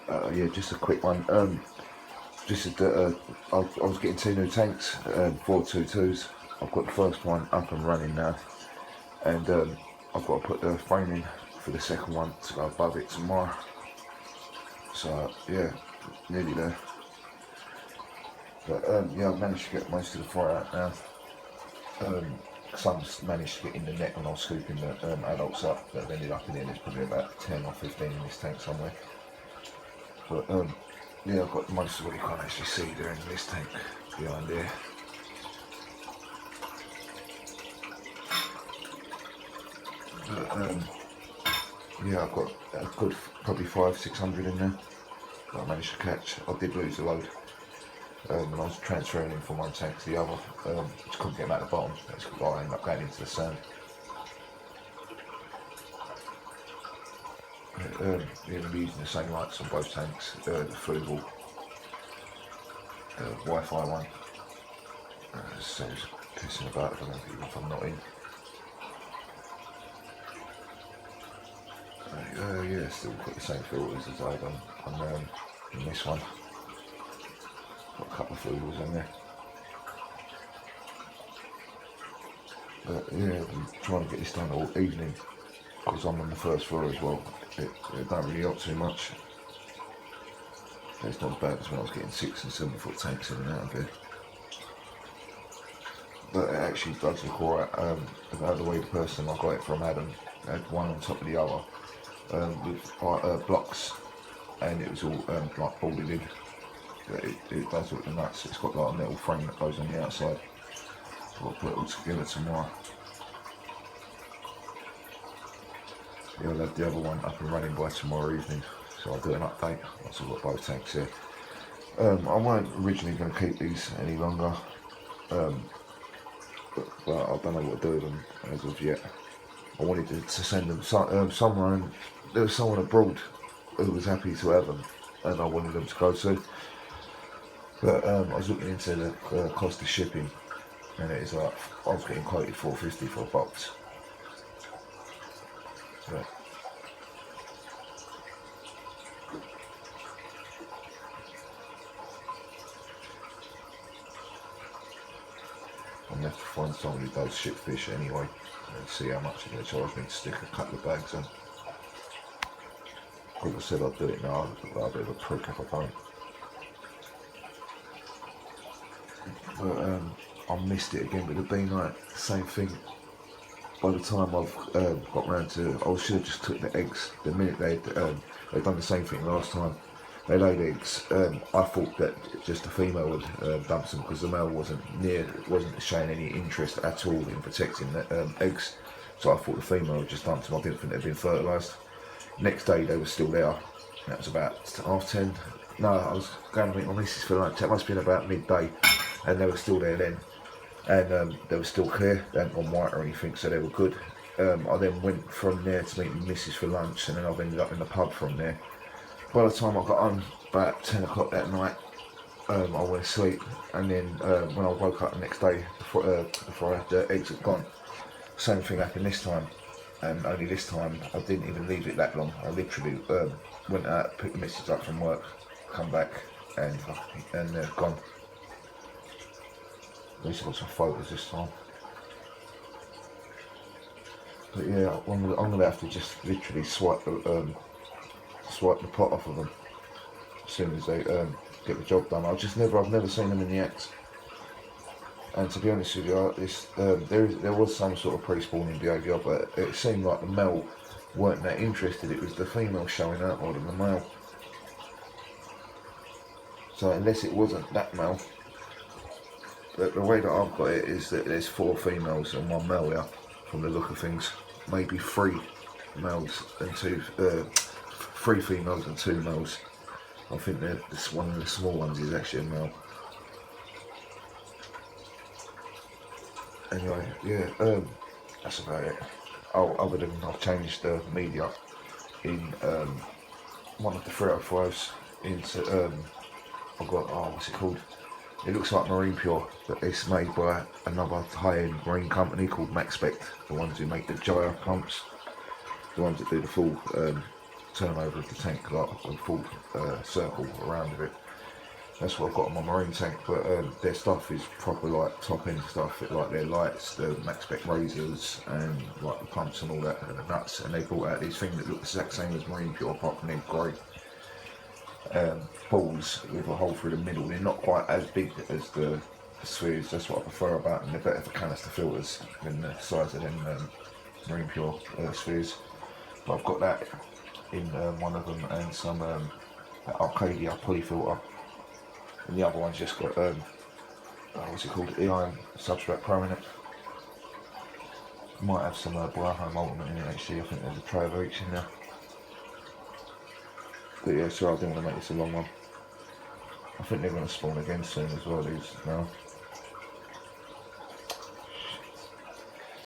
Yeah, just a quick one. Just I was getting 2 new tanks, 422s. I've got the first one up and running now, and I've got to put the frame in for the second one to go above it tomorrow. So yeah, nearly there. But yeah, I've managed to get most of the fry out now. Some managed to get in the net when I was scooping the adults up, that have ended up in there. There's probably about 10 or 15 in this tank somewhere. But yeah, I've got most of what you can't actually see there in this tank behind there. But yeah, I've got a good probably 500-600 in there that I managed to catch. I did lose a load when I was transferring them from one tank to the other. Just couldn't get them out the bottom. That's why I ended up going into the sand. Yeah, I'm using the same lights on both tanks. The Frugal Wi-Fi one. So it's pissing about even if I'm not in. Yeah, still got the same filters as I had on this one. Got a couple of filters in there. But yeah, I'm trying to get this done all evening because I'm on the first floor as well. It don't really help too much. It's not as bad as when I was getting 6 and 7 foot tanks in and out of here. But it actually does look alright. The way the person I got it from had one on top of the other with blocks, and it was all like boarded in. But it does look nuts. It's got like a metal frame that goes on the outside. I've got to put it all together tomorrow. Yeah, I'll have the other one up and running by tomorrow evening, so I'll do an update once I've got both tanks here. I weren't originally going to keep these any longer, but I don't know what to do with them as of yet. I wanted to send them somewhere, and there was someone abroad who was happy to have them, and I wanted them to go to. But I was looking into the cost of shipping, and it is like I was getting quoted $4.50 for a box. But I'm going to have to find someone who does ship fish anyway and see how much they're going to charge me to stick a couple of bags on. Like I said, I'll do it now, but I'll be a bit of a prick if I don't. But I missed it again, but it'd been like the same thing. By the time I've got round to, I should have just took the eggs. The minute they'd done the same thing last time, they laid eggs. I thought that just the female would dump them because the male wasn't showing any interest at all in protecting the eggs. So I thought the female would just dump them. I didn't think they'd been fertilised. Next day they were still there. That was about 10:30. No, I was going to meet my missus for lunch. That must have been about midday, and they were still there then. And they were still clear, they hadn't gone white or anything, so they were good. I then went from there to meet my missus for lunch, and then I've ended up in the pub from there. By the time I got home, about 10 o'clock that night, I went to sleep, and then when I woke up the next day, before the eggs had gone, same thing happened this time, and only this time I didn't even leave it that long. I literally went out, picked the missus up from work, come back, and they're gone. At least I got some photos this time. But yeah, I'm gonna have to just literally swipe the pot off of them as soon as they get the job done. I've never seen them in the act. And to be honest with you, there was some sort of pre-spawning behaviour, but it seemed like the male weren't that interested. It was the female showing out more than the male. So unless it wasn't that male. But the way that I've got it is that there's 4 females and 1 male here, from the look of things. Maybe 3 males and 3 females and 2 males. I think this one of the small ones is actually a male. Anyway, yeah, that's about it. Oh, other than I've changed the media in one of the 305s into I've got what's it called? It looks like Marine Pure, but it's made by another high-end marine company called MaxSpect, the ones who make the gyre pumps, the ones that do the full turn over the tank like a full circle around of it. That's what I've got on my marine tank, but their stuff is proper like top end stuff, like their lights, the max spec razors, and like the pumps and all that, and the nuts. And they brought out these things that look the exact same as marine pure, apart from they're grey balls with a hole through the middle. They're not quite as big as the spheres. That's what I prefer about them. They're better for canister filters than the size of them marine pure spheres. But I've got that in one of them, and some Arcadia polyfilter. And the other one's just got, what's it called, EIM Substrate Pro in it. Might have some Braham Ultimate in it actually. I think there's a tray of each in there. But yeah, sorry, I didn't want to make this a long one. I think they're going to spawn again soon as well, these now.